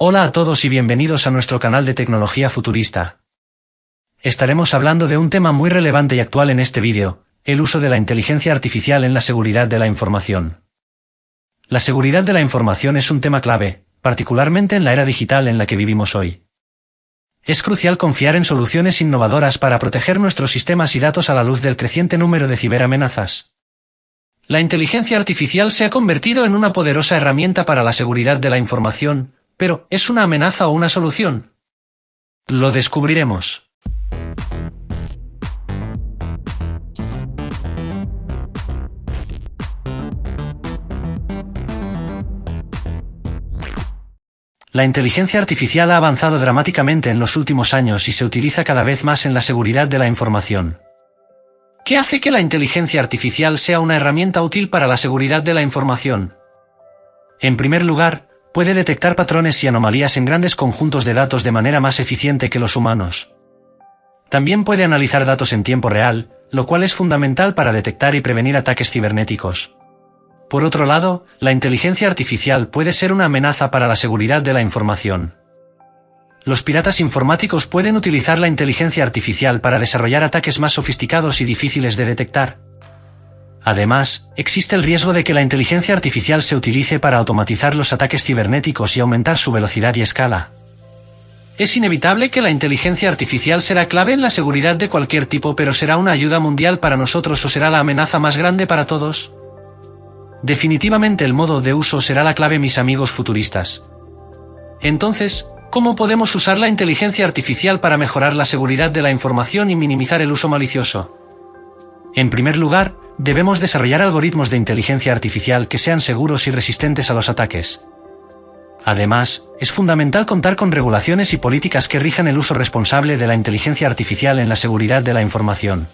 Hola a todos y bienvenidos a nuestro canal de tecnología futurista. Estaremos hablando de un tema muy relevante y actual en este vídeo, el uso de la inteligencia artificial en la seguridad de la información. La seguridad de la información es un tema clave, particularmente en la era digital en la que vivimos hoy. Es crucial confiar en soluciones innovadoras para proteger nuestros sistemas y datos a la luz del creciente número de ciberamenazas. La inteligencia artificial se ha convertido en una poderosa herramienta para la seguridad de la información, pero ¿es una amenaza o una solución? Lo descubriremos. La inteligencia artificial ha avanzado dramáticamente en los últimos años y se utiliza cada vez más en la seguridad de la información. ¿Qué hace que la inteligencia artificial sea una herramienta útil para la seguridad de la información? En primer lugar, puede detectar patrones y anomalías en grandes conjuntos de datos de manera más eficiente que los humanos. También puede analizar datos en tiempo real, lo cual es fundamental para detectar y prevenir ataques cibernéticos. Por otro lado, la inteligencia artificial puede ser una amenaza para la seguridad de la información. Los piratas informáticos pueden utilizar la inteligencia artificial para desarrollar ataques más sofisticados y difíciles de detectar. Además, existe el riesgo de que la inteligencia artificial se utilice para automatizar los ataques cibernéticos y aumentar su velocidad y escala. Es inevitable que la inteligencia artificial será clave en la seguridad de cualquier tipo, pero ¿será una ayuda mundial para nosotros o será la amenaza más grande para todos? Definitivamente el modo de uso será la clave, mis amigos futuristas. Entonces, ¿cómo podemos usar la inteligencia artificial para mejorar la seguridad de la información y minimizar el uso malicioso? En primer lugar, debemos desarrollar algoritmos de inteligencia artificial que sean seguros y resistentes a los ataques. Además, es fundamental contar con regulaciones y políticas que rijan el uso responsable de la inteligencia artificial en la seguridad de la información.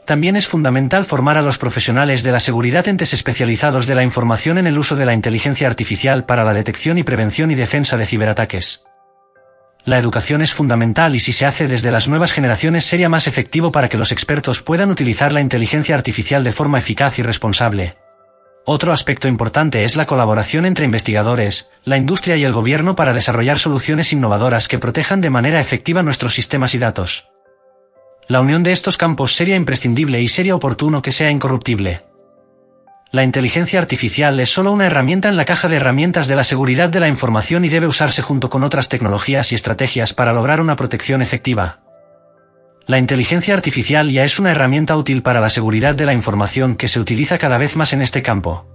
También es fundamental formar a los profesionales de la seguridad, entes especializados de la información, en el uso de la inteligencia artificial para la detección y prevención y defensa de ciberataques. La educación es fundamental y si se hace desde las nuevas generaciones sería más efectivo para que los expertos puedan utilizar la inteligencia artificial de forma eficaz y responsable. Otro aspecto importante es la colaboración entre investigadores, la industria y el gobierno para desarrollar soluciones innovadoras que protejan de manera efectiva nuestros sistemas y datos. La unión de estos campos sería imprescindible y sería oportuno que sea incorruptible. La inteligencia artificial es solo una herramienta en la caja de herramientas de la seguridad de la información y debe usarse junto con otras tecnologías y estrategias para lograr una protección efectiva. La inteligencia artificial ya es una herramienta útil para la seguridad de la información que se utiliza cada vez más en este campo.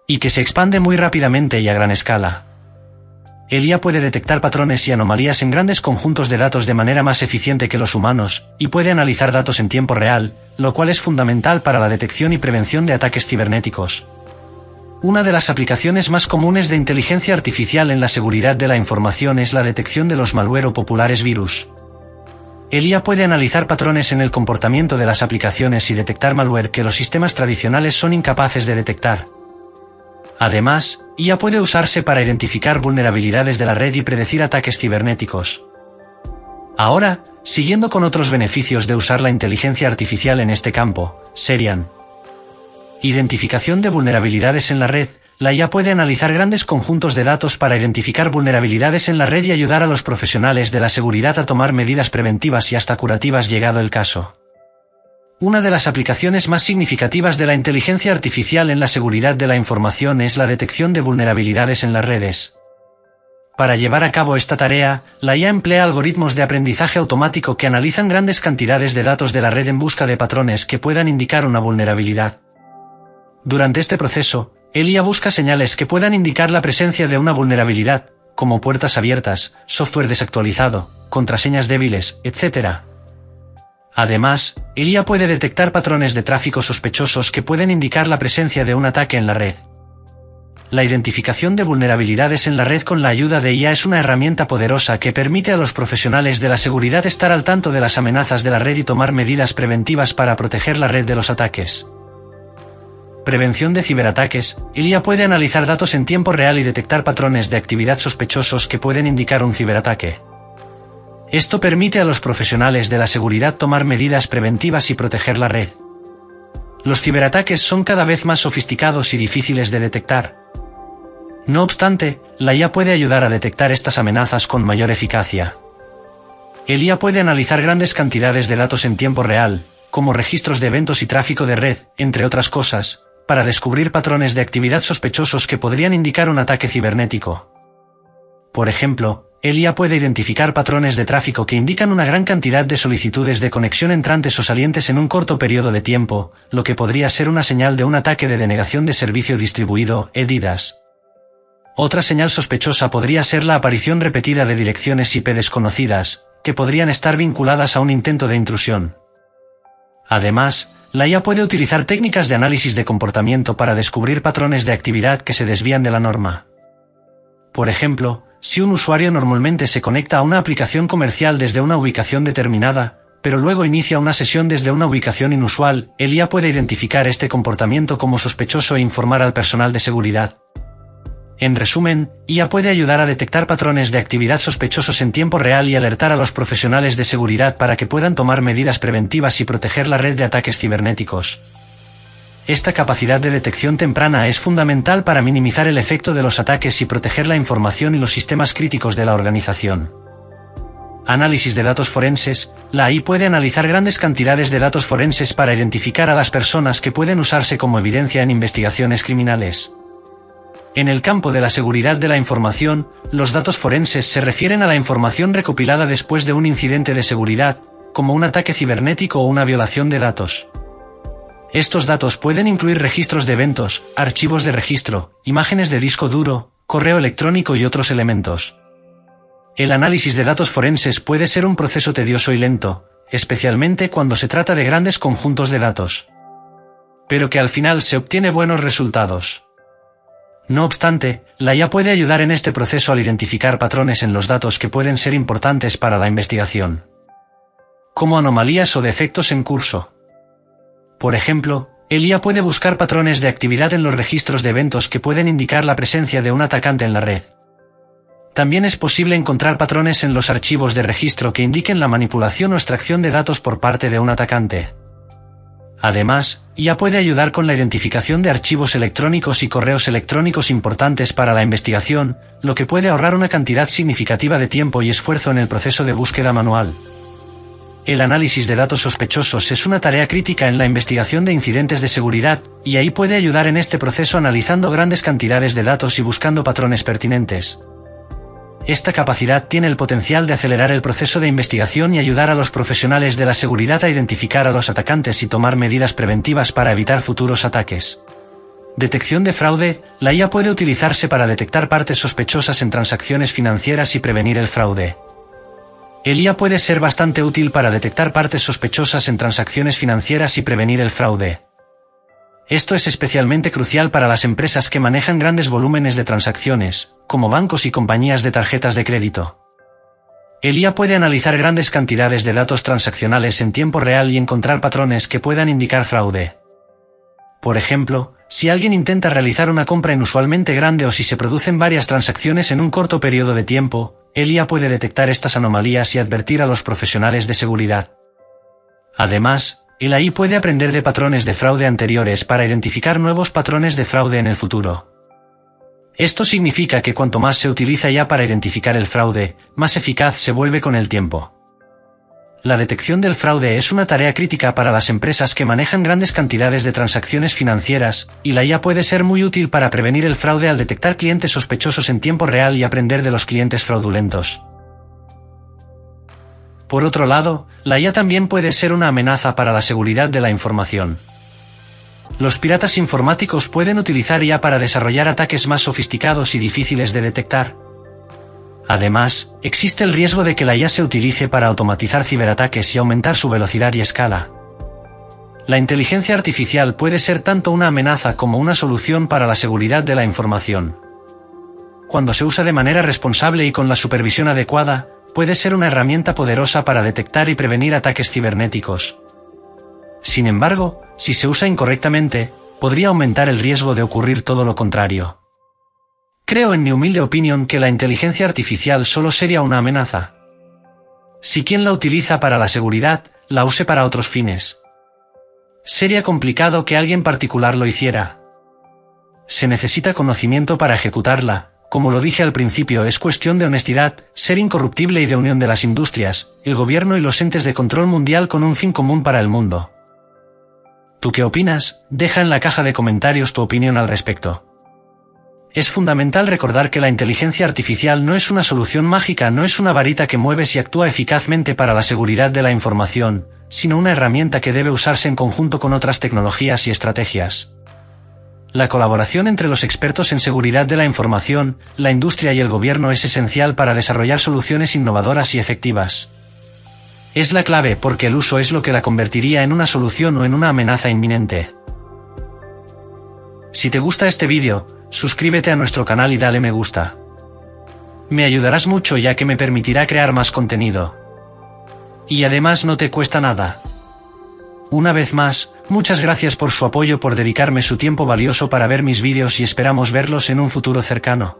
Y que se expande muy rápidamente y a gran escala. El IA puede detectar patrones y anomalías en grandes conjuntos de datos de manera más eficiente que los humanos, y puede analizar datos en tiempo real, lo cual es fundamental para la detección y prevención de ataques cibernéticos. Una de las aplicaciones más comunes de inteligencia artificial en la seguridad de la información es la detección de los malware o populares virus. El IA puede analizar patrones en el comportamiento de las aplicaciones y detectar malware que los sistemas tradicionales son incapaces de detectar. Además, IA puede usarse para identificar vulnerabilidades de la red y predecir ataques cibernéticos. Ahora, siguiendo con otros beneficios de usar la inteligencia artificial en este campo, serían: identificación de vulnerabilidades en la red. La IA puede analizar grandes conjuntos de datos para identificar vulnerabilidades en la red y ayudar a los profesionales de la seguridad a tomar medidas preventivas y hasta curativas llegado el caso. Una de las aplicaciones más significativas de la inteligencia artificial en la seguridad de la información es la detección de vulnerabilidades en las redes. Para llevar a cabo esta tarea, la IA emplea algoritmos de aprendizaje automático que analizan grandes cantidades de datos de la red en busca de patrones que puedan indicar una vulnerabilidad. Durante este proceso, el IA busca señales que puedan indicar la presencia de una vulnerabilidad, como puertas abiertas, software desactualizado, contraseñas débiles, etc. Además, el IA puede detectar patrones de tráfico sospechosos que pueden indicar la presencia de un ataque en la red. La identificación de vulnerabilidades en la red con la ayuda de IA es una herramienta poderosa que permite a los profesionales de la seguridad estar al tanto de las amenazas de la red y tomar medidas preventivas para proteger la red de los ataques. Prevención de ciberataques. El IA puede analizar datos en tiempo real y detectar patrones de actividad sospechosos que pueden indicar un ciberataque. Esto permite a los profesionales de la seguridad tomar medidas preventivas y proteger la red. Los ciberataques son cada vez más sofisticados y difíciles de detectar. No obstante, la IA puede ayudar a detectar estas amenazas con mayor eficacia. El IA puede analizar grandes cantidades de datos en tiempo real, como registros de eventos y tráfico de red, entre otras cosas, para descubrir patrones de actividad sospechosos que podrían indicar un ataque cibernético. Por ejemplo, el IA puede identificar patrones de tráfico que indican una gran cantidad de solicitudes de conexión entrantes o salientes en un corto periodo de tiempo, lo que podría ser una señal de un ataque de denegación de servicio distribuido, DDoS. Otra señal sospechosa podría ser la aparición repetida de direcciones IP desconocidas, que podrían estar vinculadas a un intento de intrusión. Además, la IA puede utilizar técnicas de análisis de comportamiento para descubrir patrones de actividad que se desvían de la norma. Por ejemplo, si un usuario normalmente se conecta a una aplicación comercial desde una ubicación determinada, pero luego inicia una sesión desde una ubicación inusual, el IA puede identificar este comportamiento como sospechoso e informar al personal de seguridad. En resumen, IA puede ayudar a detectar patrones de actividad sospechosos en tiempo real y alertar a los profesionales de seguridad para que puedan tomar medidas preventivas y proteger la red de ataques cibernéticos. Esta capacidad de detección temprana es fundamental para minimizar el efecto de los ataques y proteger la información y los sistemas críticos de la organización. Análisis de datos forenses. La AI puede analizar grandes cantidades de datos forenses para identificar a las personas que pueden usarse como evidencia en investigaciones criminales. En el campo de la seguridad de la información, los datos forenses se refieren a la información recopilada después de un incidente de seguridad, como un ataque cibernético o una violación de datos. Estos datos pueden incluir registros de eventos, archivos de registro, imágenes de disco duro, correo electrónico y otros elementos. El análisis de datos forenses puede ser un proceso tedioso y lento, especialmente cuando se trata de grandes conjuntos de datos. Pero que al final se obtiene buenos resultados. No obstante, la IA puede ayudar en este proceso al identificar patrones en los datos que pueden ser importantes para la investigación, como anomalías o defectos en curso. Por ejemplo, el IA puede buscar patrones de actividad en los registros de eventos que pueden indicar la presencia de un atacante en la red. También es posible encontrar patrones en los archivos de registro que indiquen la manipulación o extracción de datos por parte de un atacante. Además, IA puede ayudar con la identificación de archivos electrónicos y correos electrónicos importantes para la investigación, lo que puede ahorrar una cantidad significativa de tiempo y esfuerzo en el proceso de búsqueda manual. El análisis de datos sospechosos es una tarea crítica en la investigación de incidentes de seguridad, y AI puede ayudar en este proceso analizando grandes cantidades de datos y buscando patrones pertinentes. Esta capacidad tiene el potencial de acelerar el proceso de investigación y ayudar a los profesionales de la seguridad a identificar a los atacantes y tomar medidas preventivas para evitar futuros ataques. Detección de fraude. La IA puede utilizarse para detectar partes sospechosas en transacciones financieras y prevenir el fraude. El IA puede ser bastante útil para detectar partes sospechosas en transacciones financieras y prevenir el fraude. Esto es especialmente crucial para las empresas que manejan grandes volúmenes de transacciones, como bancos y compañías de tarjetas de crédito. El IA puede analizar grandes cantidades de datos transaccionales en tiempo real y encontrar patrones que puedan indicar fraude. Por ejemplo, si alguien intenta realizar una compra inusualmente grande o si se producen varias transacciones en un corto periodo de tiempo, el IA puede detectar estas anomalías y advertir a los profesionales de seguridad. Además, el AI puede aprender de patrones de fraude anteriores para identificar nuevos patrones de fraude en el futuro. Esto significa que cuanto más se utiliza IA para identificar el fraude, más eficaz se vuelve con el tiempo. La detección del fraude es una tarea crítica para las empresas que manejan grandes cantidades de transacciones financieras, y la IA puede ser muy útil para prevenir el fraude al detectar clientes sospechosos en tiempo real y aprender de los clientes fraudulentos. Por otro lado, la IA también puede ser una amenaza para la seguridad de la información. Los piratas informáticos pueden utilizar IA para desarrollar ataques más sofisticados y difíciles de detectar. Además, existe el riesgo de que la IA se utilice para automatizar ciberataques y aumentar su velocidad y escala. La inteligencia artificial puede ser tanto una amenaza como una solución para la seguridad de la información. Cuando se usa de manera responsable y con la supervisión adecuada, puede ser una herramienta poderosa para detectar y prevenir ataques cibernéticos. Sin embargo, si se usa incorrectamente, podría aumentar el riesgo de ocurrir todo lo contrario. Creo en mi humilde opinión que la inteligencia artificial solo sería una amenaza si quien la utiliza para la seguridad, la use para otros fines. Sería complicado que alguien particular lo hiciera. Se necesita conocimiento para ejecutarla. Como lo dije al principio, es cuestión de honestidad, ser incorruptible y de unión de las industrias, el gobierno y los entes de control mundial con un fin común para el mundo. ¿Tú qué opinas? Deja en la caja de comentarios tu opinión al respecto. Es fundamental recordar que la inteligencia artificial no es una solución mágica, no es una varita que mueves y actúa eficazmente para la seguridad de la información, sino una herramienta que debe usarse en conjunto con otras tecnologías y estrategias. La colaboración entre los expertos en seguridad de la información, la industria y el gobierno es esencial para desarrollar soluciones innovadoras y efectivas. Es la clave porque el uso es lo que la convertiría en una solución o en una amenaza inminente. Si te gusta este vídeo, suscríbete a nuestro canal y dale me gusta. Me ayudarás mucho ya que me permitirá crear más contenido. Y además no te cuesta nada. Una vez más, muchas gracias por su apoyo, por dedicarme su tiempo valioso para ver mis vídeos y esperamos verlos en un futuro cercano.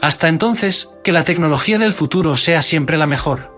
Hasta entonces, que la tecnología del futuro sea siempre la mejor.